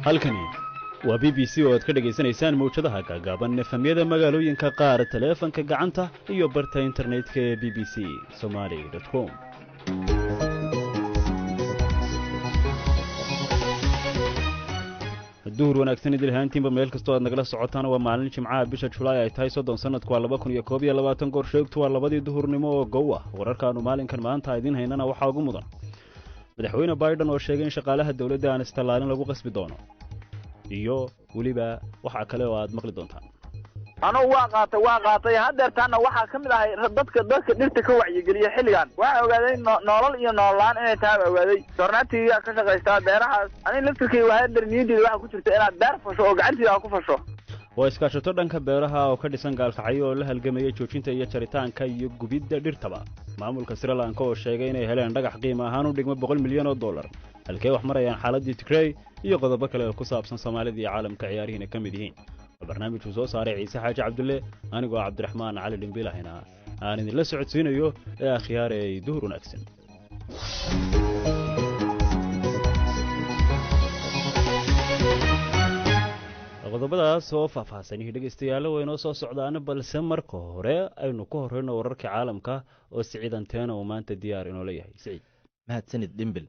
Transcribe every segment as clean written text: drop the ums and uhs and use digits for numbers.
halkani waa BBC oo aad ka dhageysanaysaan mawjadaha gaagaaban efamyada magaalooyinka qaar taleefanka gacanta iyo barta internetka ee bbcsomali.com. duhur wanaagsan idil ahaantiinba meel kastoo aad nagala socotaan waa maalin jimcaha bisha Julaay ay tahay 30 sanadku waa 2021 goor sheegtu waa labadii duhurnimo oo gow ah. wararkaanu maalinkan maanta idin haynana waxa ugu mudan madaxweyne Biden oo sheegay in shaqaalaha dawladda aan istalaalin lagu qasbi doono iyo waliba waxa kale oo aad maqli doontaan. anoo waa qaatay hadeertaana waxa kamid ahay dadka dhirta ka wacyigeliya xilligan waxa ogaaday nolol iyo noolaan inay tahay ogaaday tornaatiga ka shaqeystaa beerahaas ani laftirkii waa darniyadii waxa ku jirta inaad beer fasho oo gacantiisa ku fasho waa iskaashato dhanka beeraha oo ka dhisan gaalkacyo oo la halgamaya joojinta iyo jaritaanka iyo gubidda dhirtaba. maamulka Sri Lanka oo sheegay inay heleen dhagax qiimo ahaan u dhigma $100 milyan halkee wax marayaan xaaladii Tigray iyo qodobo kale oo ku saabsan Soomaalida iyo caalamka ciyaarihiina ka mid yihiin. barnaamijku soo saaray Ciise Xaaji Cabdulle anigoo Cabdiraxmaan Cali Dhimbilahina aan idin la socodsiinayo ee akhyaarey duhur wanaagsan. qodobadaas oo faahfaahsan dhegeystayaal wayno soo socdaan balse marka hore aynu ku horeyno wararka caalamka oo Siciid Anteena oo maanta diyaar inoo leeyahay. Siciid mahadsanid Dhimbil.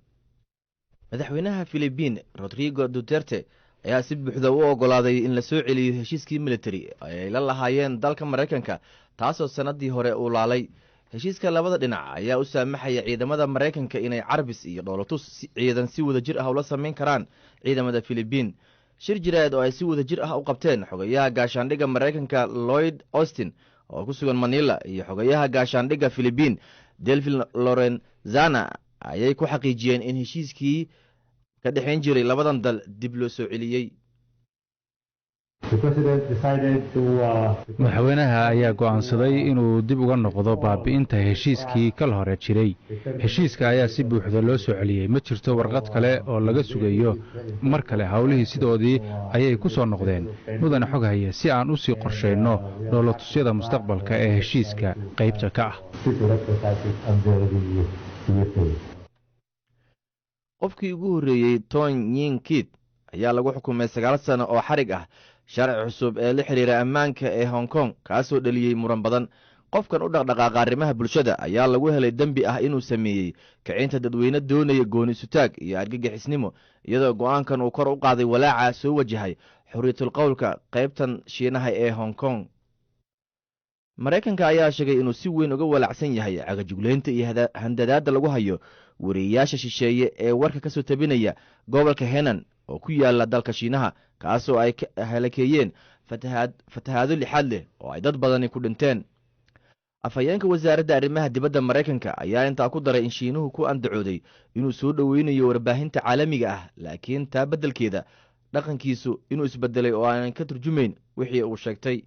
madaxweynaha Philippines Rodrigo Duterte ayaa si buuxda u ogolaaday in la soo celiyo heshiiskii military ay la lahaayeen dalka Mareykanka taasoo sanadii hore uu laalay. heshiiska labada dhinac ayaa u saamaxaya ciidamada Mareykanka inay carbis iyo dhoolatus ciidan si wada jir ah ula sameyn karaan ciidamada Philippines. shir jireed oo ay si wada jir ah u qabteen xogayaha gaashaandhigga Mareykanka Lloyd Austin oo ku sugan Manila iyo xogayaha gaashaandhigga Philippines Delfin Lorenzana ayay ku xaqiijiyeen in heshiiskii ka dhaxayn jiray labadan dal dib loo soo celiyay. madaxweynaha ayaa go'aansaday inuu dib uga noqdo baabi'inta heshiiskii kala hore jiray. heshiiska ayaa si buuxda loo soo celiyey. ma jirto warqad kale oo laga sugayo. mar kale howlihii sidoodii ayay ku soo noqdeen. mudane xog haya si aan u sii qorshayno dhoolatusyada mustaqbalka ee heshiiska qaybta ka ah. qofkii ugu horreeyey Ton Yin Kit ayaa lagu xukumay 9 sano oo xarig ah sharci cusub ee la xiriira ammaanka ee Hong Kong kaasoo dhaliyey muran badan. qofkan u dhaqdhaqaaqa arrimaha bulshada ayaa lagu helay dembi ah inuu sameeyey kicinta dadweyne doonaya gooni sutaag iyo argagixisnimo iyadoo go'aankan uu kor u qaaday walaaca soo wajahay xorriyatul qowlka qaybtan Shiinaha ee Hong Kong. Mareykanka ayaa sheegay inuu si weyn uga walacsan yahay cagajugleynta iyo handadaada lagu hayo wariyaasha shisheeye ee warka ka soo tabinaya gobolka Henan oo ku yaala dalka Shiinaha kaasoo ay halakeeyeen fatahaado lixaad leh oo ay dad badani ku dhinteen. afhayeenka wasaaradda arrimaha dibadda Mareykanka ayaa intaa ku daray in Shiinuhu ku andacooday inuu soo dhoweynayo warbaahinta caalamiga ah laakiin taa beddelkeeda dhaqankiisu inuu isbedelay oo aanan ka turjumayn wixii uu sheegtay.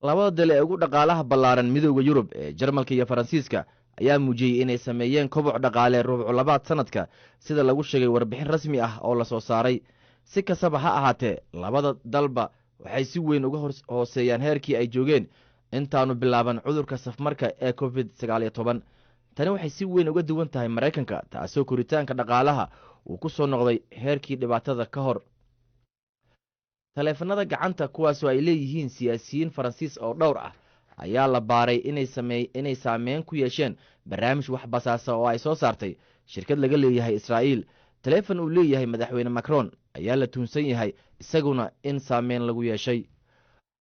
labada dal ee ugu dhaqaalaha ballaaran midowda Yurub ee Jarmalka iyo Faransiiska ayaa muujiyey inay sameeyeen koboc dhaqaale rubuc labaad sanadka sida lagu sheegay warbixin rasmi ah oo la soo saaray. si kastaba ha ahaatee labada dalba waxay si weyn uga hooseeyaan heerkii ay joogeen intaanu bilaaban cudurka safmarka ee COVID-19. tani waxay si weyn uga duwan tahay Mareykanka taasoo koritaanka dhaqaalaha uu ku soo noqday heerkii dhibaatada ka hor. taleefanada gacanta kuwaasoo ay leeyihiin siyaasiyiin Faransiis oo dhowr ah ayaa la baaray inay saameyn ku yeesheen barnaamij waxbasaasa oo ay soo saartay shirkad laga leeyahay Israa'iil. taleefan uu leeyahay madaxweyne Macron ayaa la tuunsan yahay isaguna in saameyn lagu yeeshay.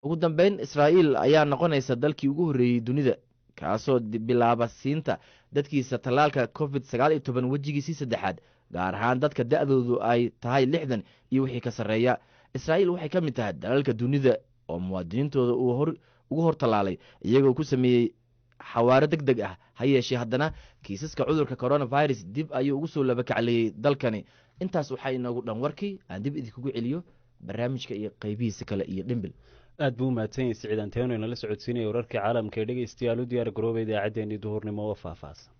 ugu dambeyn Israa'iil ayaa noqonaysa dalkii ugu horreeyey dunida kaasoo bilaaba siinta dadkiisa tallaalka COVID-19 wejigiisii saddexaad gaar ahaan dadka da'doodu ay tahay 60 iyo wixii ka sarreeya. Israa'iil waxay ka mid tahay dalalka dunida oo muwaadiniintooda ugu hor tallaalay iyagoo ku sameeyey xawaaro degdeg ah. ha yeeshee haddana kiisaska cudurka coronavirus dib ayuu ugu soo labakacleeyey dalkani. intaas waxaa inoogu dhan warkii aan dib idinkugu celiyo barnaamijka iyo qaybihiisa kale iyo Dhimbil. aad buu mahadsan yahay Siciid Anteena inoo la socodsiinaya wararka caalamka ee dhegeystayaal u diyaar garoobay idaacaddeenii duhurnimo oo faahfaahsan.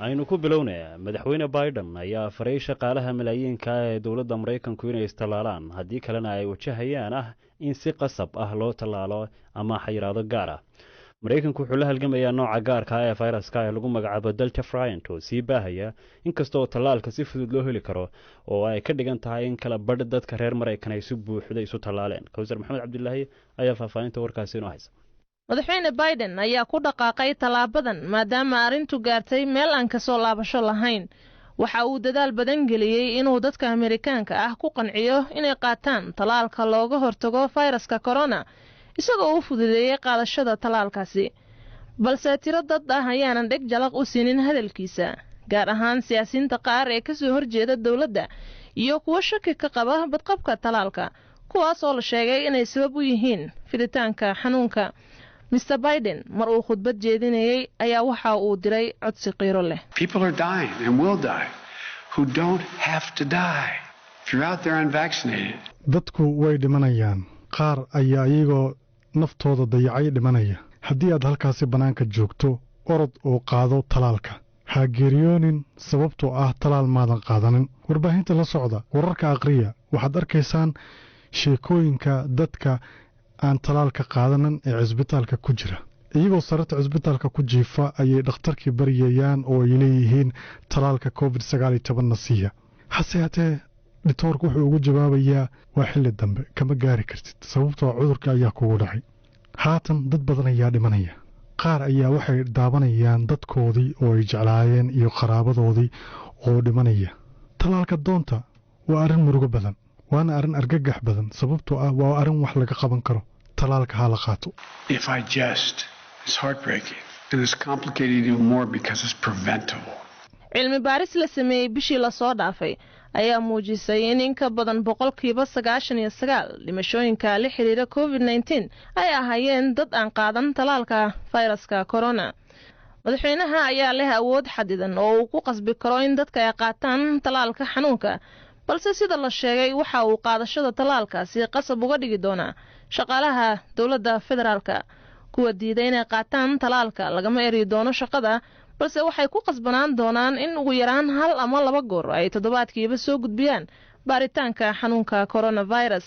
aynu ku bilownay madaxweyne Biden ayaa faray shaqaalaha malaayiinka ee dawladda Mareykanku inay istalaalaan haddii kalena ay wajahayaan in si qasab ah loo talaalo ama xayiraado gaar ah. maraykanku wuxuu la halgamayaa nooca gaarka ah ee fayraska ee lagu magacaabo delta variant oo sii baahaya inkastoo tallaalka si fudud loo heli karo oo ay ka dhigan tahay in kala badh dadka reer maraykan ay si buuxda isu tallaaleen kawsar maxamed cabdilaahi ayaa faahfaahinta warkaasi inoo haysa madaxweyne Biden ayaa ku dhaqaaqay talaabadan maadaama arrintu gaartay meel aan ka soo laabasho lahayn waxa uu dadaal badan geliyay inuu dadka Ameerikaanka ah ku qanciyo inay qaataan talaalka looga hortago fayraska corona isagoo u fududeeyay qaadashada talaalkaasi balse tiro dad ah ayaanan dheg jalaq u siinin hadalkiisa gaar ahaan siyaasiyiinta qaar ee ka soo horjeeda dawladda iyo kuwa shaki ka qaba badqabka talaalka kuwaas oo la sheegay inay sabab u yihiin fiditaanka xanuunka Mr. Biden mar uu khudbad jeedinayay ayaa waxa uu diray codsi qiiro leh. People are dying and will die who don't have to die. If you're out there unvaccinated. Dadku way dhimanayaan. Qaar ayaa iyagoo naftooda dayacay dhimanaya. Haddii aad halkaasi banaanka joogto, orod oo qaado talaalka. Ha geeriyoonin sababtoo ah talaal maadan qaadanin. Warbaahinta la socda, wararka aqriya, waxaad arkaysaan sheekooyinka dadka aan talaalka qaadanan ee cisbitaalka ku jira iyagoo sararta cisbitaalka ku jiifa ayay dhakhtarkii baryayaan oo ay leeyihiin talaalka COVID-19 na siiya hase haatee dhitoorku wuxuu ugu jawaabayaa waa xilli dambe kama gaari kartid sababtoo cudurka ayaa kugu dhacay haatan dad badan ayaa dhimanaya qaar ayaa waxay daabanayaan dadkoodii oo ay jeclaayeen iyo qaraabadoodii oo dhimanaya talaalka doonta waa arrin murugo badan waana arrin argagax badan sababtoo ah waa arrin wax laga qaban karo talaalka ha la qaato If I jest, it's heartbreaking and it's complicated even more because it's preventable. cilmi baaris la sameeyay bishii la soo dhaafay ayaa muujisay in ka badan 99% dhimashooyinka la xiriira COVID-19 ay ahaayeen dad aan qaadan talaalka fayraska corona madaxweynaha ayaa leh awood xadidan oo uu ku qasbi karo in dadka ay qaataan talaalka xanuunka balse sida la sheegay waxa uu qaadashada talaalkaasi qasab uga dhigi doonaa shaqaalaha dawladda federaalka kuwa diiday inay qaataan talaalka lagama eri doono shaqada balse waxay ku qasbanaan doonaan in ugu yaraan 1 ama 2 goor ay toddobaadkiiba soo gudbiyaan baaritaanka xanuunka coronavirus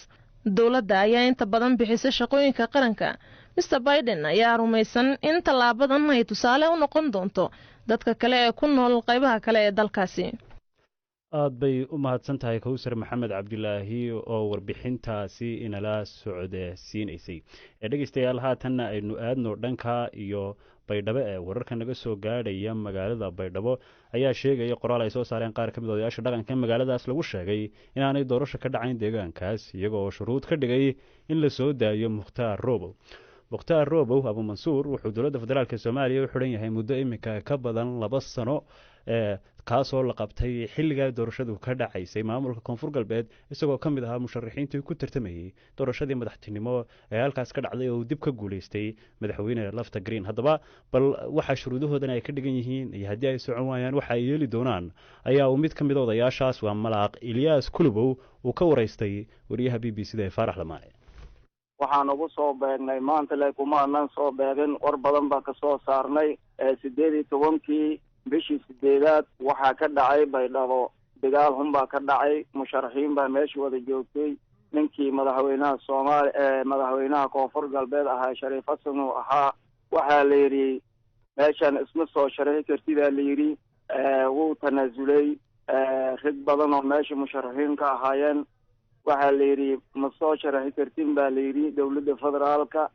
dawladda ayaa inta badan bixisay shaqooyinka qaranka Mr. Biden ayaa rumaysan in talaabadan ay tusaale u noqon doonto dadka kale ee ku nool qaybaha kale ee dalkaasi aad bay u mahadsan tahay kawsar maxamed cabdilaahi oo warbixintaasi inala socodsiinaysay dhegeystayaal haatanna aynu aadno dhanka iyo baydhabo ee wararka naga soo gaadhaya magaalada baydhabo ayaa sheegaya qoraal ay soo saareen qaar ka mid odayaasha dhaqanka magaaladaas lagu sheegay inaanay doorasho ka dhacayn deegaankaas iyagoo shuruud ka dhigay in la soo daayo mukhtaar roobow abu mansuur wuxuu dowladda federaalk soomaaliya u xidhan yahay muddo iminka ka badan 2 sano kaasoo la qabtay xilligaa doorashadu ka dhacaysay maamulka koonfur galbeed isagoo ka mid ahaa musharaxiintii ku tartamayey doorashadii madaxtinimo ee halkaas ka dhacday oo dib ka guulaystay madaxweyne lafta green haddaba bal waxa shuruudahoodan ay ka dhigan yihiin iyo haddii ay socon waayaan waxa ay yeeli doonaan ayaa uu mid ka mid odayaashaas waa malaaq ilyaas kulubow uu ka waraystay wariyaha b b c da ee faarax lamaane waxaan ugu soo beegnay maanta kuma aanan soo beegin war badan baan ka soo saarnay 18 bishii 8aad waxaa ka dhacay baydhabo dagaal xun baa ka dhacay musharaxiin baa meesha wada joogtay ninkii madaxweynaha Soomaaliya madaxweynaha koonfur galbeed ahaa Shariif Xasan oo ahaa waxaa la yiri meeshan isma soo sharaxi kartid la yiri wuu tanaasulay rag badan oo meesha musharaxiin ka ahaayeen waxaa la yiri ma soo sharaxi kartid baa la yiri dawladda federaalka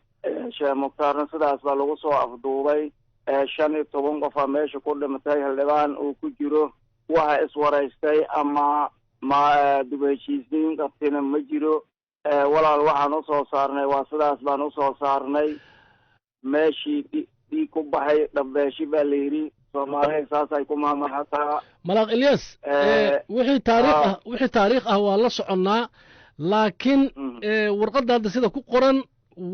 Sheekh Mukhtaar sidaas baa lagu soo afduubay 15 qof meesha ku dhimatay haldhibaan uu ku jiro waxa iswaraystay ama ma dubeeshiisiin qabtina ma jiro walaal waxaan u soo saarnay waa sidaas baan u soo saarnay meeshii ku baxay dhabeeshi baa la yiri Soomaaliya saas ay ku maamulhataa malaaq Ilyas wixii taariikh ah waa la soconaa laakiin warqadda sida ku qoran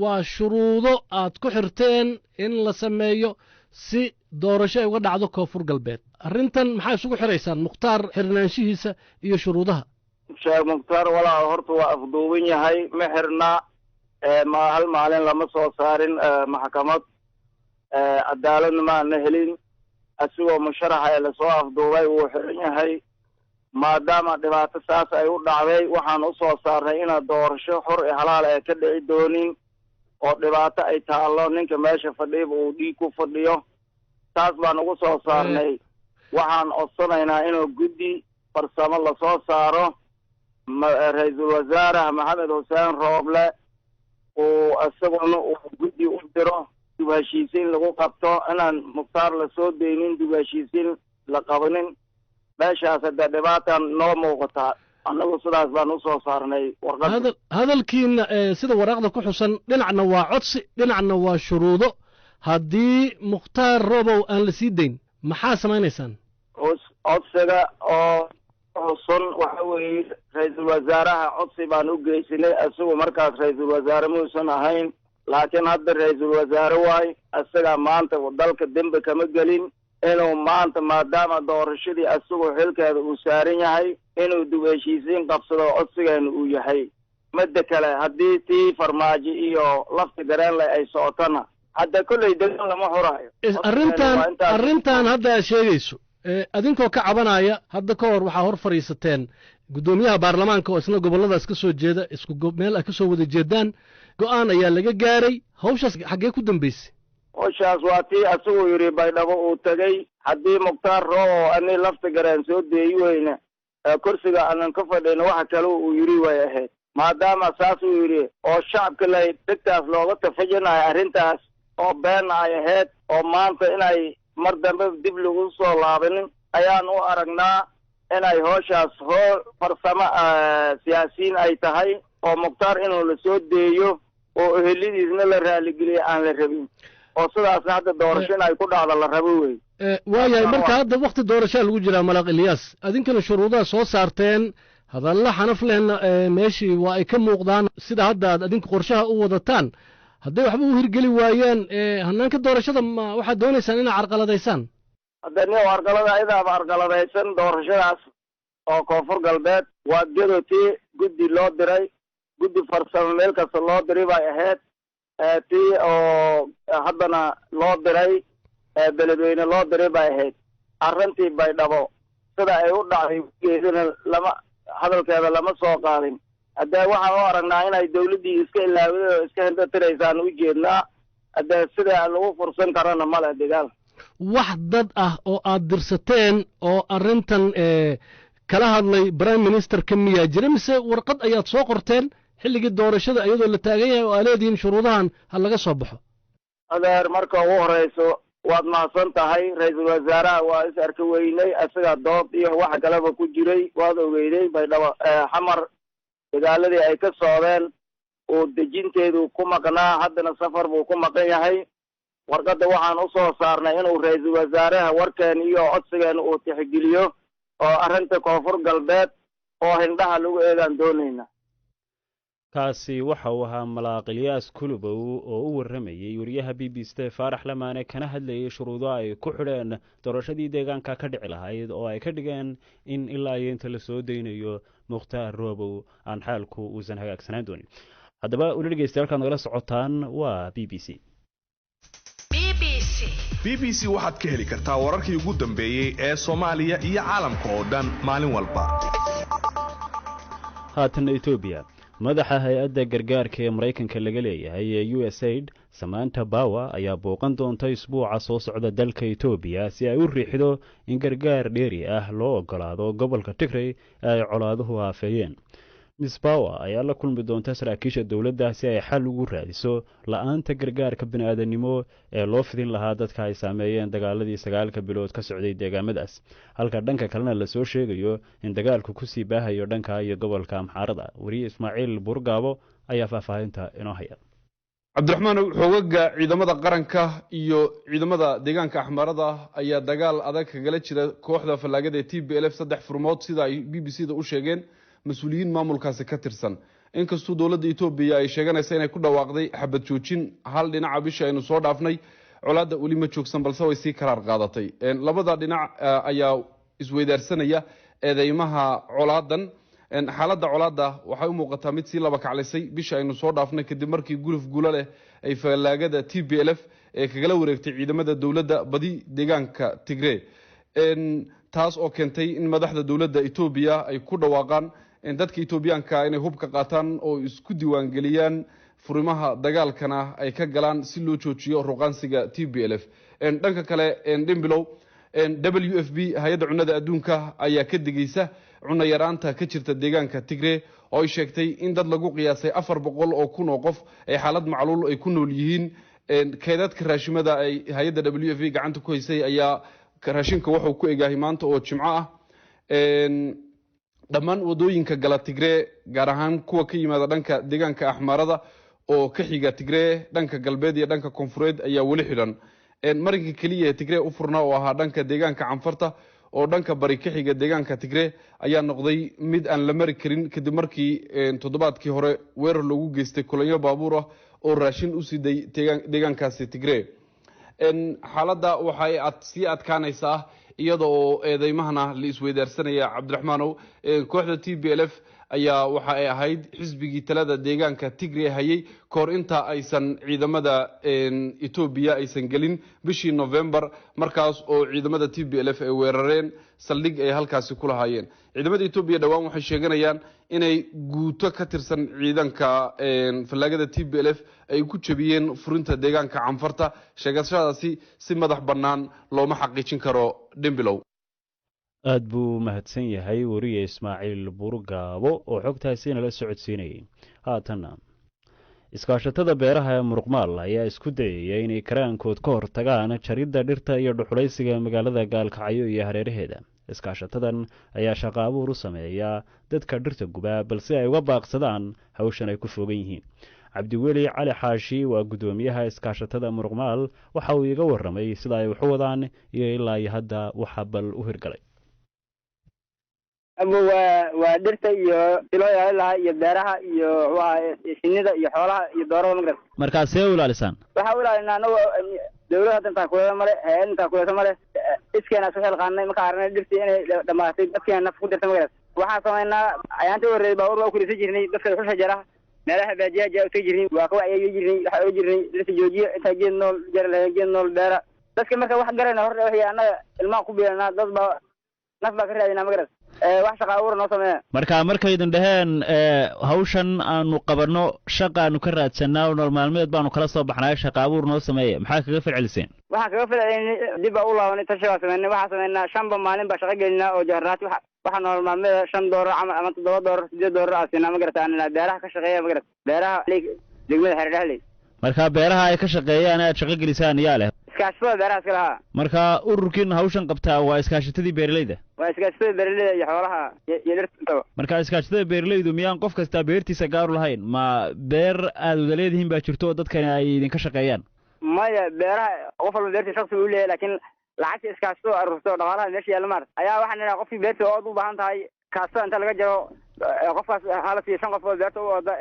waa shuruudo aad ku xirteen in la sameeyo si doorasho ay uga dhacdo koonfur galbeed arrintan maxaa isugu xiraysaan mukhtaar xirnaanshihiisa iyo shuruudaha Sheekh Mukhtaar walaal horta waa afduuban yahay ma xirna ma hal maalin lama soo saarin maxkamad cadaaladna ma aan helin asigoo musharax ee la soo afduubay wuu xiran yahay maadaama dhibaato saas ay u dhacday waxaan u soo saarnay in doorasho xor iyo halaal ay ka dhici doonin oo dhibaato ay taallo ninka meesha fadhiiba uu dhiig ku fadhiyo taas baan ugu soo saarnay waxaan codsanaynaa inuu guddi farsamo lasoo saaro ra-iisul wasaaraha maxamed xuseen rooble uu isaguna uu guddi u diro dib heshiisiin lagu qabto inaan mukhtaar lasoo deynin dib heshiisiin la qabanin meeshaas haddee dhibaatan noo muuqataa annagu sidaas baan usoo saarnay warqad hadalkiina sida waraaqda ku xusan dhinacna waa codsi dhinacna waa shuruudo haddii mukhtaar roobow aan la sii dayn maxaa samaynaysaan codsiga oo xusun waxa weeye ra-iisul wasaaraha codsi baan u geysanay isagu markaas ra-iisul wasaare muusan ahayn laakiin hadda ra-iisul wasaare waay isagaa maanta dalka dembi kama gelin inuu maanta maadaama doorashadii isagoo xilkeeda uu saaran yahay inuu dib heshiisiin qabsado codsigeena uu yahay midda kale haddii tii farmaajo iyo lafta gareenle ay socotona hadda kolley degan lama xuraayo arrintan hadda aad sheegayso adinkoo ka cabanaya hadda ka hor waxaa hor fadhiisateen guddoomiyaha baarlamaanka oo isna gobolladaas ka soo jeeda isku meel ay ka soo wada jeedaan go'aan ayaa laga gaaray hawshaas xaggee ku dambaysay hawshaas waa tii asaguu yidhi baydhabo uu tegey haddii mukhtaar roobo ani lafta gareen soo deeyi weyne kursiga aanan ka fadhino waxa kale uu yidhi way ahayd maadaama saas uu yidhi oo shacabka lay dhegtaas looga tafajinayo arrintaas oo been ay ahayd oo maanta inay mar dambe dib lagu soo laabanin ayaan u aragnaa inay hawshaas farsamo siyaasiyiin ay tahay oo mukhtaar inuu la soo deeyo oo ehelidiisna la raaligeliyo aan la rabin oo sidaasna hadda doorasho in ay ku dhacdo la rabo wey waayahay marka hadda wakti doorashaa lagu jiraa malaaq ilyaas adinkana shuruudaha soo saarteen hadalla xanaf lehna meeshii waa ay ka muuqdaan sida hadda aad adinka qorshaha u wadataan hadday waxba u hirgeli waayeen hanaanka doorashada ma waxaad doonaysaan inaad carqaladaysaan hadda nin carqalada ayadaaba carqaladaysan doorashadaas oo koonfur galbeed waa gedotii guddi loo diray guddi farsamo meel kasta loo diray bay ahayd tii oo haddana loo diray beledweyne loo diray bay ahayd arrintii baydhabo sida ay u dhacday geedana lama hadalkeeda lama soo qaadin haddee waxaan u aragnaa inay dawladdii iska ilaawada oo iska hindatiraysaan u jeednaa haddee sida lagu fursan karana male dagaal wax dad ah oo aad dirsateen oo arrintan kala hadlay prime ministerka miyaa jira mise warqad ayaad soo qorteen xilligii doorashada iyadoo la taagan yahay oo aa leedihiin shuruudahan ha laga soo baxo adeer marka ugu horeyso waad mahadsan tahay ra-iisul wasaaraha waa is arka weynay isagaa dood iyo wax kaleba ku jiray waad ogeyday baydhabo xamar dagaaladii ay ka socdeen oo dejinteedu ku maqnaa haddana safar buu ku maqan yahay warqadda waxaan u soo saarnay inuu ra-iisul wasaaraha warkeen iyo codsigeena uu tixgeliyo oo arrinta koonfur galbeed oo hindhaha lagu eegaan doonayna kaasi waxa uu ahaa malaaq ilyaas kulubow oo u warramayey wariyaha b b c faarax lamaane kana hadlayay shuruudo ay ku xidheen doorashadii deegaanka ka dhici lahayd oo ay ka dhigeen in ilaa iyo inta la soo daynayo mukhtaar roobow aan xaalku uusan hagaagsanaan doonin haddaba ula dhegeystayaal nagala socotaan waa b b c b b c waxaad ka heli kartaa wararkii ugu dambeeyey ee soomaaliya iyo caalamka oo dhan maalin walba haatan Ethiopia madaxa hay-adda gargaarka ee Mareykanka laga leeyahay ee USAID Samantha Power ayaa booqan doonta isbuuca soo socda dalka Ethiopia si ay u riixdo in gargaar dheeri ah loo ogolaado gobolka Tigray ay colaaduhu aafeeyeen. Miss Power ayaa la kulmi doonta saraakiisha dawladda si ay xal ugu raadiso la'aanta gargaarka bini'aadanimo ee loo fidin lahaa dadka ay saameeyeen dagaaladii 9 bilood ka socday deegaamadaas halka dhanka kalena la soo sheegayo in dagaalku ku sii baahayo dhanka iyo gobolka Amxaarada wariye Ismaaciil Burgaabo ayaa faahfaahinta inoo haya Cabdiraxmaan xogaga ciidamada qaranka iyo ciidamada deegaanka Axmaarada ayaa dagaal adag kagala jira kooxda falaagada TPLF 3 furmood sida ay BBC-da u sheegeen mas'uuliyiin maamulkaasi ka tirsan inkastoo dawladda Itoobiya ay sheeganayso inay ku dhawaaqday xabad joojin hal dhinaca bisha aynu soo dhaafnay colaadda wali ma joogsan balse way sii karaar qaadatay labada dhinac ayaa isweydaarsanaya eedeymaha colaadan xaaladda colaadda waxay u muuqataa mid sii laba kaclisay bisha aynu soo dhaafnay kadib markii guluf guulo leh ay falaagada TPLF ee kagala wareegtay ciidamada dawladda badi deegaanka Tigray taas oo keentay in madaxda dawladda Itoobiya ay ku dhawaaqaan in dadka Itoobiyaanka inay hub ka qaataan oo isku diiwaan galiyaan furimaha dagaalkana ay ka galaan si loo joojiyo ruqaansiga TPLF. dhanka kale dhimbilow WFP hay'adda cunnada adduunka ayaa ka digaysa cunno yaraanta ka jirta deegaanka Tigray oo ay sheegtay in dad lagu qiyaasay 400 oo kun oo qof ay xaalad macluul ay ku nool yihiin. kaydadka raashimada ay hay'adda WFP gacanta ku haysay ayaa raashinka wuxuu ku eegahay maanta oo Jimco ah. dhammaan wadooyinka gala Tigray gaar ahaan kuwa ka yimaada dhanka deegaanka Axmaarada oo ka xiga Tigray dhanka galbeed iyo dhanka koonfureed ayaa wali xidhan. marinka kaliya Tigray u furnaa oo ahaa dhanka deegaanka Canfarta oo dhanka bari ka xiga deegaanka Tigray ayaa noqday mid aan la mari karin kadib markii toddobaadkii hore weerar loogu geystay kolonyo baabuur ah oo raashin u siday deegaankaasi Tigray. xaaladda waxay sii adkaanaysaa iyadoo eedeymahana la isweydaarsanaya Cabdiraxmaanow. kooxda TPLF ayaa waxa ay ahayd xisbigii talada deegaanka Tigray hayay koor inta aysan ciidamada Ethiopia aysan gelin bishii November markaas oo ciidamada TPLF ay weerareen saldhig ay halkaasi ku lahaayeen. ciidamada Ethiopia dhawaan waxay sheeganayaan inay guuto ka tirsan ciidanka falaagada TPLF ay ku jabiyeen furinta deegaanka Canfarta. sheegashadaasi si madax bannaan looma xaqiijin karo dhimbilow. aad buu mahadsan yahay wariye Ismaaciil Burgaabo oo xogtaasi nala socodsiinayay. haatanna iskaashatada beeraha ee Muruqmaal ayaa isku dayay inay karaankood ka hortagaan jaridda dhirta iyo dhuxulaysiga magaalada Gaalkacyo iyo hareeraheeda. iskaashatadan ayaa shaqo abuur u sameeya dadka dhirta guba balse ay uga baaqsadaan hawshan ay ku fogan yihiin. Cabdiweli Cali Xaashi waa gudoomiyaha iskaashatada Muruqmaal waxa uu iga warramay sida ay wax u wadaan iyo ilaa hadda waxa bal u hirgalay. waa dhirta iyo ilooyalaha iyo beeraha iyo shinnida iyo xoolaha iyo doorada magrad. markaas see u ilaalisaan? waxa u ilaalinaa anagoo dawladda intaa kulada male hay'ad intaa kulada male iskeena soo xilqaanay marka aragnay dhirtii inay dhamaatay dadkeena naf ku dirta magrad. waxaan samaynaa ayaantii horreeyay baabuur waa ku risi jirnay dadka xusha jara meelaha baadiyaha u tagi jirnay waa ka wacyi jirnay waxa ugu jirnay dhirta joojiya inta geed nool jar lahayn geed nool beera dadka marka wax garayna hore waxay anaga ilmaha ku beeranaa dad baa naf baa ka raadinaa magrad. wax shaqo abuur noo sameeya. markaydan dhaheen hawshan aanu qabanno shaqaanu ka raadsanaa nolol maalmeed baanu kala soo baxnay shaqo abuur noo sameeya maxaa kaga falceliseen? waxaan kaga falcelinay dib baa u laabanay tashi baa sameynay waxaan sameynaa 5 maalin baa shaqo gelinaa oo jaharnaati waxa nolol maalmeed $5 ama $7 $8 aasina ma garataan beeraha ka shaqeeya ma garat beeraha degmada Hareeraha. marka beeraha ay ka shaqeeyaan aad shaqo gelisaan yaa leh iskaashatada beeraha iska lahaa. marka ururkiin hawshan qabtaa waa iskaashatadii beeralayda? waa iskaashatada beeralayda iyo xoolaha iyo dhirta. marka iskaashatada beeralaydu miyaan qof kasta beertiisa gaar u lahayn ma beer aad wada leedihiin baa jirto dadkani ay idinka shaqeeyaan? maya beeraha qof walba beertiisa shaqsi u leeyahay laakiin lacagta iskaashato aruurto dhaqaalaha meesha yaalla maar ayaa waxaan nidhaa qofkii beerta oo u baahan tahay kaasada inta laga jaro qofkaas hala siiyo 5 qof oo beerta u wada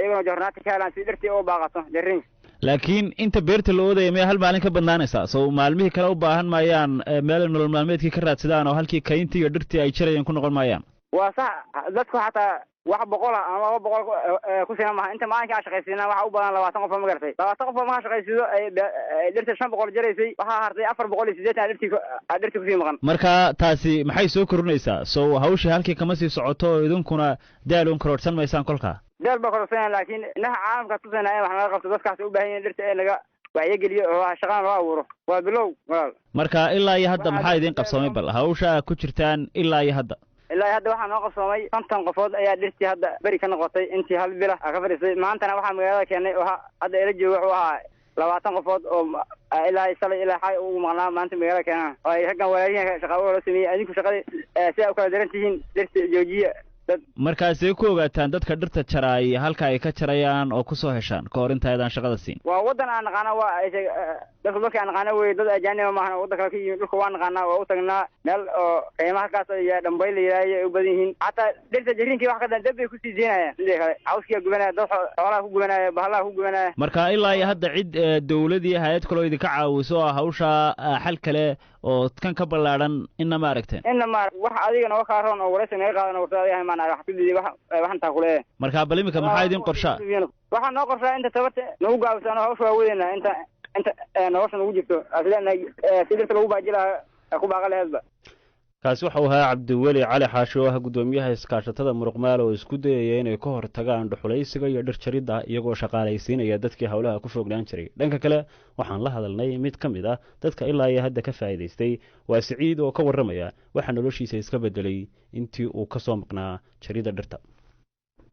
iyaguna jaharnaati ka helaan si dhirtii u baaqato jarin. laakiin inta beerta la oodaya ma hal maalin ka badnaanaysaa soo maalmihii kale u baahan maayaan meel nolol maalmeedkii ka raadsadaan oo halkii kayntii iyo dhirtii ay jirayeen ku noqon maayaan? waa sax dadku xataa wax 100 ama 200 ku sina maaha inta maalinka aan shaqaysiinaa waxa u badan 20 qof ma garatay 20 qof ma shaqaysiido ay dhirta 500 jaraysay waxa hartay 480 dhirtii ku sii maqan. marka taasi maxay soo korinaysaa soo hawsha halkii kama sii socoto idinkuna daalun kororsan maysaan kolka? dal ba kororsan laakiin inaha caalamka tusanaya wax laga qabto dadkaas u baahan yihiin dhirta ee laga wacyi geliyo oo shaqada loo abuuro waa bilow walaal. marka ilaa iyo hadda maxaa idin qabsoomay bal hawsha ku jirtaan ilaa iyo hadda? ilaa hadda waxaa noo qabsoomay 50 qofood ayaa dhirtii hadda bari ka noqotay intii hal bil ah ka fadhiisay maantana waxaa magaalada keenay oo hadda ila jooga wuxuu ahaa 20 qofood oo ilaa shalay ilaa xay ugu maqnaa maanta magaalada keenay oo ay raggan walaalihiin shaqo oo la sameeyay adinku shaqada si ay u kala daran tihiin dhirta joojiya. markaasay ku ogaataan dadka dhirta jaraay halka ay ka jarayaan oo ku soo heshaan ka hor intaydaan shaqada siin? waa wadan aan naqaana waa dadku markii aan naqaana way dad ajaanib ma ahan wadanka ka yimid dhulka waan naqaana waa u tagnaa meel oo qiimaha kaas iyo dhanbay la yiraahdo u badan yihiin hataa dhirta jariinkii wax ka dan dab ay ku sii deynayaan sidoo kale cawskiya gubanaya dad xoolaha ku gubanaya bahalaha ku gubanaya. marka ilaa iyo hadda cid dawladii hay'ad kale oo idinka caawiso hawsha xal kale oo kan ka ballaaran inna ma aragteen? wax adiga noo kaaroon oo waraysi naga qaadan oo taadiyahay maana wax ku diiday waxan taa kule. marka bal imika maxaa idin qorshaa? waxaan noo qorshaa inta tabarta nagu gaabsano hawsha waa weynaa inta nolosha nagu jirto asleena si dhirta lagu baajilaa ku baaqaleedba. kaasi waxa uu ahaa cabdiweli cali xaashi oo ah guddoomiyaha iskaashatada muruqmaal oo isku dayaya inay ka hortagaan dhuxulaysiga iyo dhirjaridda iyagoo shaqaalaysiinaya dadkii howlaha ku foognaan jiray. dhanka kale waxaan la hadalnay mid ka mid ah dadka ilaa iyo hadda ka faa'iidaystay waa Siciid oo ka warramaya waxa noloshiisa iska bedelay intii uu ka soo maqnaa jaridda dhirta.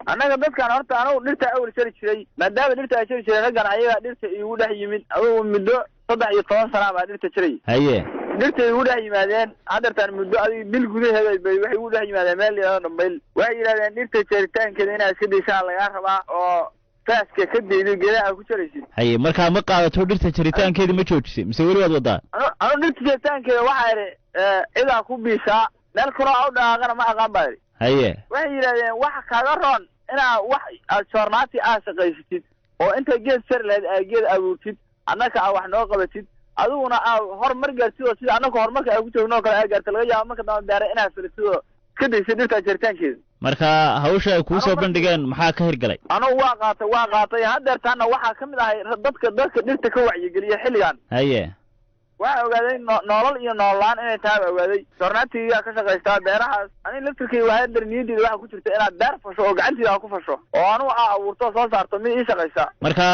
annaga dadkan horta anigu dhirta awal jari jiray maadaama dhirta ay jari jiray raggan ayaga dhirta igu dhex yimid adugu muddo 13 sano baa dhirta jiray haye dhirta igu dhex yimaadeen haddeertaan muddo adiga bil gudaheeda bay waxay igu dhex yimaadeen meel yaro dhambayl waxay yidhahdeen dhirta jaritaankeeda inaad iska daysaan lagaa rabaa oo faaska ka daydo geedaha ku jaraysid haye markaa ma qaadato dhirta jaritaankeeda ma joojisay mise weli waad wadaa? anu dhirta jaritaankeeda waxaa idhi cidaa ku biisaa meel kaloo u dhaqaaqana ma aqaan baa idhi haye waxay yidhahdeen waxa kaaga roon inaa wax aad joornaati aad shaqaysatid oo inta geed jari lahayd aad geed abuurtid annaka aa wax noo qabatid adiguna aa horumar gaartid oo sida annaka horumarka aa ku joogno oo kale aa gaarta laga yaabo marka dambe beera inaad filatid oo iska daysid dhirtaa jaritaankeeda. marka hawsha ay kuu soo bandhigeen maxaa ka hirgalay? anugu waa qaatay haddeertaana waxaa ka mid ahay dadka dhirta ka wacyigeliya xilligan haye waxaa ogaaday nolol iyo nololaan inay tahay ogaaday joornaatiga ka shaqaystaa beerahaas aniga laftirkayga waa hadar niyadeyda waxa ku jirta inaad beer fasho oo gacantiida ku fasho oo anigu aa abuurto soo saarto mid ii shaqaysa. marka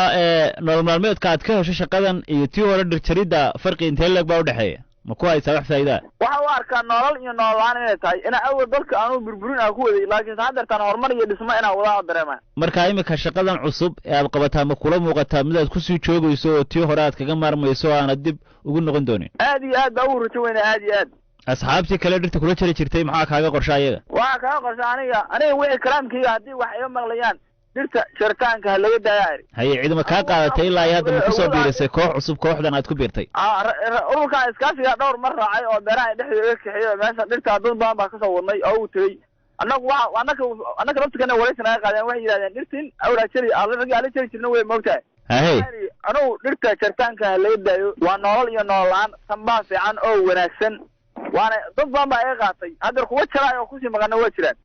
nolol maalmeedka aad ka hesho shaqadan iyo tii hore dhirjaridda farqi intee leeg baa u dhexeeya ma ku haysaa wax faa'iida? waxa u arkaa nolol iyo nololaan inay tahay inaa awal dalka aanu burburin aa ku waday laakiin haddeertaan horumar iyo dhismo inaa wadaa dareema. marka imika shaqadan cusub ee aad qabataa ma kula muuqataa mid aad kusii joogayso oo tii hore aad kaga maarmayso oo aanad dib ugu noqon doonin? aad iyo aad baa ugu rajo weyna aad iyo aad. asxaabtii kale dhirta kula jari jirtay maxaa kaaga qorsha ayaga? waxaa kaaga qorsha aniga wixii kalaamkayga haddii wax iga maqlayaan dhirta jaritaanka ha laga daayaa. haye ciidama kaa qaadatay ilaa iyo hadda ma kusoo biirisay koox cusub kooxdan aad ku biirtay? ururkan iskaashiga dhowr mar raacay oo beeraha dhexdeeda kaxeeyo meesha dhirta dad badan baa kasoo wadnay oo uu tegey annaka laftikana waraysi naga qaadeen waxay yidhahdeen dhirtin awlaa jari raggi ala jari jirna way moogtahay anugu dhirta jaritaanka ha laga daayo waa nolol iyo nololaan sanbaa fiican oo wanaagsan waana dad badan baa iga qaatay haddeer kuwa jaraay oo kusii maqana waa jiraan.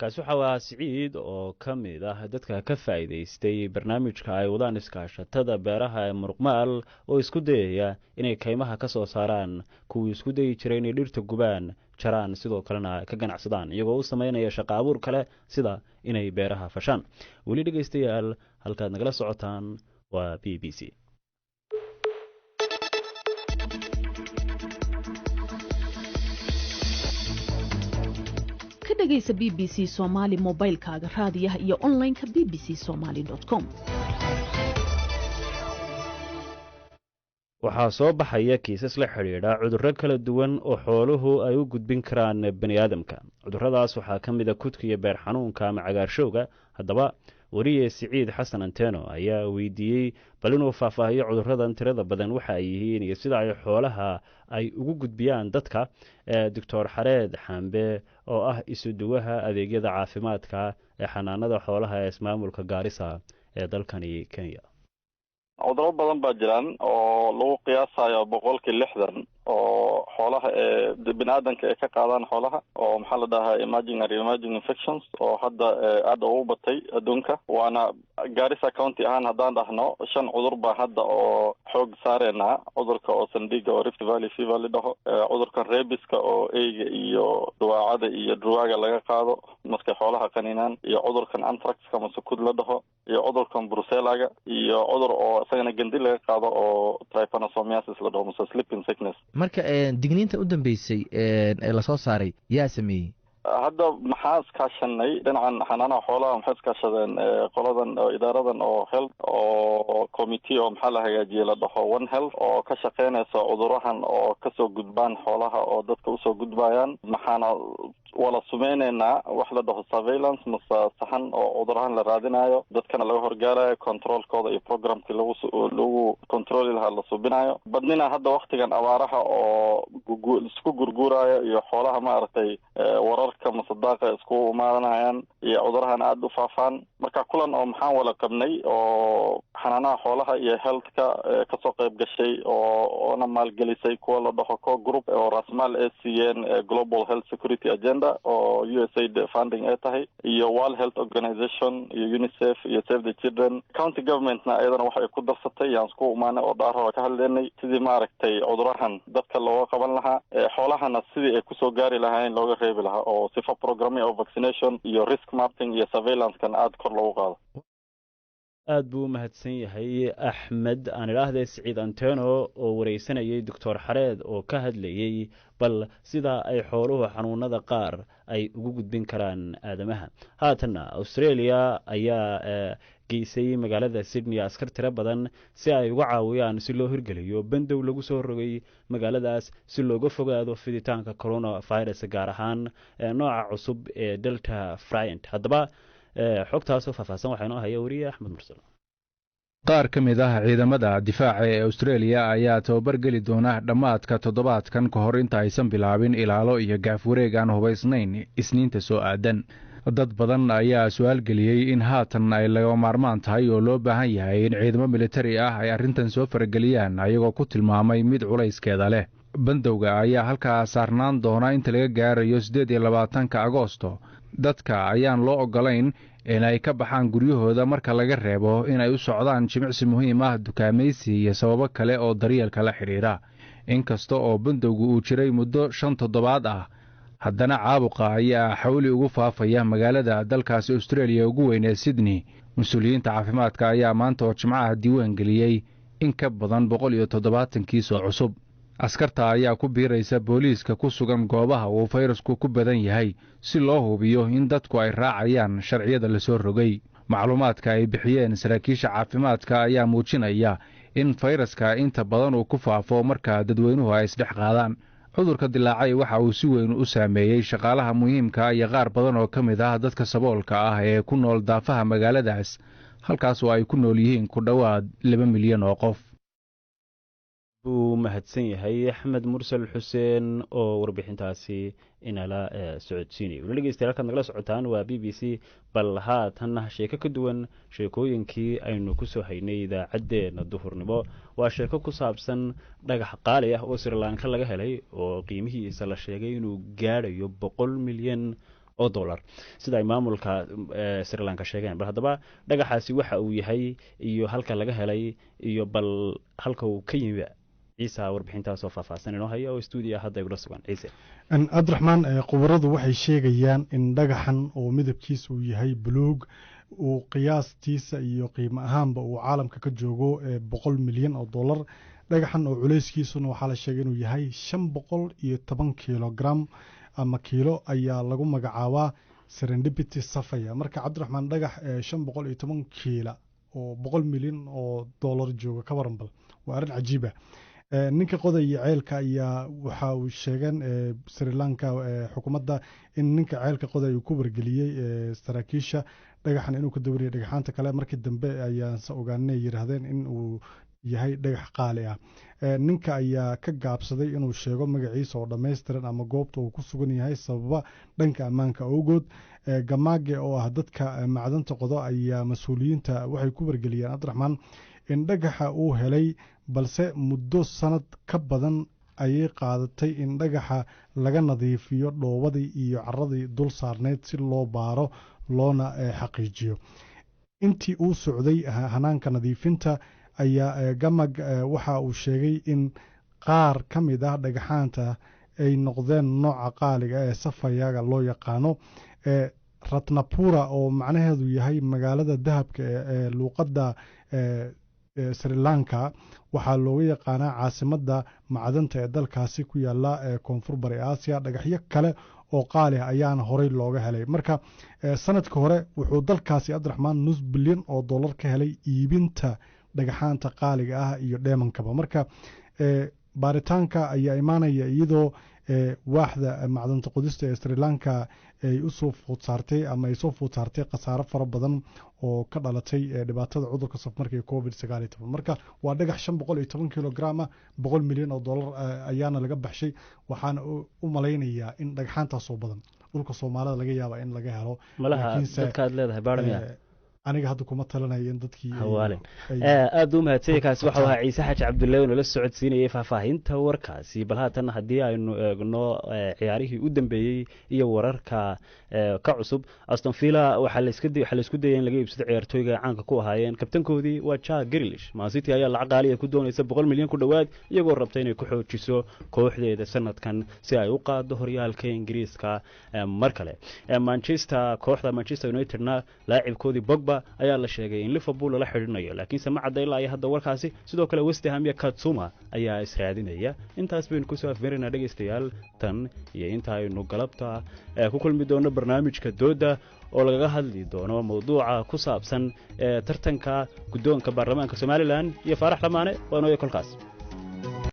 kaasi waxa waa Siciid oo ka mid ah dadka ka faa'iidaystay barnaamijka ay wadaan iskaashatada beeraha ee muruqmaal oo isku dayaya inay kaymaha ka soo saaraan kuwii isku dayi jiray inay dhirta gubaan jaraan sidoo kalena ka ganacsadaan iyagoo u sameynaya shaqo abuur kale sida inay beeraha fashaan. weli dhegaystayaal halkaad nagala socotaan waa BBC. dhegaysa BBC Somali mobilkaaga raadiyaha iyo online-ka bbcsomali.com. waxaa soo baxaya kiisas la xidhiidha cudurro kala duwan oo xooluhu ay u gudbin karaan bani aadamka. cudurradaas waxaa ka mid a kudka iyo beer xanuunka ama cagaarshowga. haddaba wariye Siciid Xasan Anteno ayaa weydiiyey bal inuu faahfaahiyo cudurradan tirada badan waxa ay yihiin iyo sida ay xoolaha ay ugu gudbiyaan dadka. Dr. Xareed Xambe oo ah isuduwaha adeegyada caafimaadka ee xanaanada xoolaha ee ismaamulka Gaarisa ee dalkani Kenya. cudurro badan baa jiraan oo lagu qiyaasayo 60 oo xoolaha ee bini'aadanka ay ka qaadaan xoolaha oo maxaa la dhahaa emerging infections oo hadda aad ugu batay adduunka. waana Garissa County ahaan haddaan dhahno 5 cudur baa hadda oo xoog saareenaa. cudurka oo Sandiga oo Rift Valley fever la dhaho, cudurka rabiska oo eyga iyo duwaacada iyo druwaga laga qaado markay xoolaha qaniinaan, iyo cudurkan anthraxka masukud la dhaho, iyo cudurkan brucellaga, iyo cudur oo isagana gandi laga qaado oo trypanosomiasis la dhaho mase sleeping sickness. marka digniinta u dambeysay ee la soo saaray yaa sameeyey? hadda maxaa iskaashanay dhinacan xanaanaha xoolaha, maxay iskaashadeen qoladan oo idaaradan oo health oo committee oo maxaa la hagaajiyey la dhaho One Health oo ka shaqeynaysa cudurahan oo kasoo gudbaan xoolaha oo dadka usoo gudbayaan. maxaana wala sumeyneynaa wax la dhaho surveillance mase saxan oo cudurahan la raadinayo, dadkana laga horgaarayo, controlkooda iyo programkii lagu controli lahaa la subinayo. badnina hadda waktigan abaaraha oo isku gurguurayo iyo xoolaha maaragtay wararka masadaaqa isku imaanayaan iyo cudurahan aad u faafaan. marka kulan oo maxaan wala qabnay oo xanaanaha xoolaha iyo healthka kasoo qayb gashay oona maalgelisay kuwa la dhaho co group oo rasmaal ay siiyeen Global Health Security Agenda oo USAID funding ay tahay, iyo World Health Organization iyo UNICEF iyo Save the Children. County governmentna ayadana waxay ku darsatay yaan isku imaanay oo dhaar hore ka hadlaynay sidii maaragtay cudurahan dadka looga qaban lahaa lahaa xoolahana sidii ay kusoo gaari lahaayeen looga reebi lahaa oo sifa programme oo vaccination iyo risk mapping iyo surveillance-kan aada kor loogu qaado. aad buu u mahadsan yahay axmed aan idhaahde siciid anteno oo wareysanayay doctor xareed oo ka hadlayey bal sida ay xooluhu xanuunada qaar ay ugu gudbin karaan aadamaha. haatanna australia ayaa geysay magaalada sydney askar tiro badan si ay uga caawiyaan si loo hirgeliyo bandow lagu soo rogay magaaladaas si looga fogaado fiditaanka coronavirus gaar ahaan nooca cusub ee delta variant. haddaba xogtaasoo faahfaahsan waxaa inoo haya wariye axmed mursal. qaar ka mid ah ciidamada difaaca ee australia ayaa tababar geli doona dhammaadka toddobaadkan ka hor inta aysan bilaabin ilaalo iyo gaafwareeg aan hubaysnayn isniinta soo aadan. dad badan ayaa su-aal geliyey in haatan ay laga maarmaan tahay oo loo baahan yahay in ciidamo militari ah ay arrintan soo farageliyaan ayagoo ku tilmaamay mid culayskeeda leh. bandowga ayaa halkaa saarnaan doona inta laga gaarayo 28 agoosto. dadka ayaan loo ogolayn inay ka baxaan guryahooda marka laga reebo inay u socdaan jimicsi muhiim ah, dukaamaysi iyo sababo kale oo daryeelka la xidhiidha. inkasta oo bandowgu uu jiray muddo 5 toddobaad ah, haddana caabuqa ayaa xawli ugu faafaya magaalada dalkaasi australia ugu weyn ee sydney. mas-uuliyiinta caafimaadka ayaa maanta oo jimcaha diiwaan geliyey in ka badan 170 kiis oo cusub. askarta ayaa ku biiraysa booliiska ku sugan goobaha uu fayrasku ku badan yahay si loo hubiyo in dadku ay raacayaan sharciyada la soo rogay. macluumaadka ay bixiyeen saraakiisha caafimaadka ayaa muujinaya in fayraska inta badan uu ku faafo marka dadweynuhu ay isdhex qaadaan. cudurka dilaacay waxa uu si weyn u saameeyey shaqaalaha muhiimka iyo qaar badan oo ka mid ah dadka saboolka ah ee ku nool daafaha magaaladaas, halkaas oo ay ku nool yihiin ku dhowaad 2 milyan oo qof. buu mahadsan yahay axmed mursal xuseen oo warbixintaasi inala socodsiinayay. weli dhegeystayaal halkaad nagala socotaan waa b b c. bal haatanna sheeko ka duwan sheekooyinkii aynu ku soo haynay idaacaddeenna duhurnimo. waa sheeko ku saabsan dhagax qaali ah oo Sri Lanka laga helay oo qiimihiisa la sheegay inuu gaadhayo 100 milyan oo dollar sida ay maamulka Sri Lanka sheegeen. bal haddaba dhagaxaasi waxa uu yahay iyo halka laga helay iyo bal halka uu ka yimi ciise warbixintaasoo faahfaahsan inoo haya oo stuudiyo hadda igula sugan. ciise. cabdiraxmaan, khubaradu waxay sheegayaan in dhagaxan oo midabkiisa uu yahay buluug uu qiyaastiisa iyo qiimo ahaanba uu caalamka ka joogo 100 milyan oo dollar. dhagaxan oo culeyskiisuna waxaa la sheegay inuu yahay 510 kilogram ama kiilo ayaa lagu magacaabaa serendipity sapphire. marka cabdiraxmaan, dhagax 510 kiila oo 100 milyan oo dollar jooga ka waran, bal waa arrin cajiiba. ninka qodaya ceelka ayaa waxa uu sheegeen Sri Lanka xukuumadda in ninka ceelka qoday uu ku wargeliyey saraakiisha dhagaxan inuu ka dawriyo dhagaxaanta kale. markii dambe ayaan ogaanay yiraahdeen in uu yahay dhagax qaali ah. ninka ayaa ka gaabsaday inuu sheego magaciisa oo dhammaystiran ama goobta uu ku sugan yahay sababa dhanka ammaanka awgood. Gamage oo ah dadka macdanta qodo ayaa mas-uuliyiinta waxay ku wargeliyeen Cabdiraxmaan in dhagaxa uu helay, balse muddo sanad ka badan ayay qaadatay in dhagaxa laga nadiifiyo dhoobadii iyo caradii dul saarneyd si loo baaro loona xaqiijiyo. intii uu socday hanaanka nadiifinta ayaa Gamag waxa uu sheegay in qaar ka mid ah dhagaxaanta ay noqdeen nooca qaaliga ee safayaga loo yaqaano. Ratnapura oo macnaheedu yahay magaalada dahabka ee luuqadda Sri Lanka waxaa looga yaqaanaa caasimadda macdanta ee dalkaasi ku yaala koonfur bari Aasiya. dhagaxyo kale oo qaali ah ayaana horey looga helay. marka sanadka hore wuxuu dalkaasi Cabdiraxmaan nus bilyan oo dollar ka helay iibinta dhagaxaanta qaaliga ah iyo dheemankaba. marka baaritaanka ayaa imaanaya iyadoo waaxda macdanta qodista ee Sri Lanka ay u soo food saartay ama ay soo food saartay khasaaro fara badan oo ka dhalatay dhibaatada cudurka safmarka ee COVID-19. marka waa dhagax 510 kilogram 100 milyan oo dollar ayaana laga baxshay. waxaana u malaynayaa in dhagaxaantaas oo badan dhulka Soomaalida laga yaabo in laga helo. malaha dadka aad leedahay baaramiya aniga hadda kuma talanayo in dadkii hawaalin aad u mahadsan kaas waxa ahaa ciise xaaji cabdulle oo la socodsiinayay faahfaahinta warkaasi bal haatan haddii aynu eegno ciyaarihii u dambeeyey iyo wararka ka cusub Aston Villa waxa la isku dayay in laga iibsado ciyaartooyga caanka ku ahaayeen kabtankoodii waa Jack Grealish Man City ayaa lacag qaali ah ku doonaysa 100 milyan ku dhawaad iyagoo rabta inay ku xoojiso kooxdeeda sanadkan si ay u qaado horyaalka Ingiriiska mar kale kooxda Manchester United-na laacibkoodii Pogba ayaa la sheegay in Liverpool la xidhinayo laakiin samacada ilaa ay hadda warkaasi sidoo kale West Ham iyo Katsuma ayaa israadinaya intaas baynu ku soo afmeerinaa dhageystayaal tan iyo inta aynu galabta ku kulmi doono barnaamijka dooda oo laga hadli doono mawduuca ku saabsan tartanka guddoonka baarlamaanka Somaliland iyo Faarax Lamaane waa nooyo kolkaas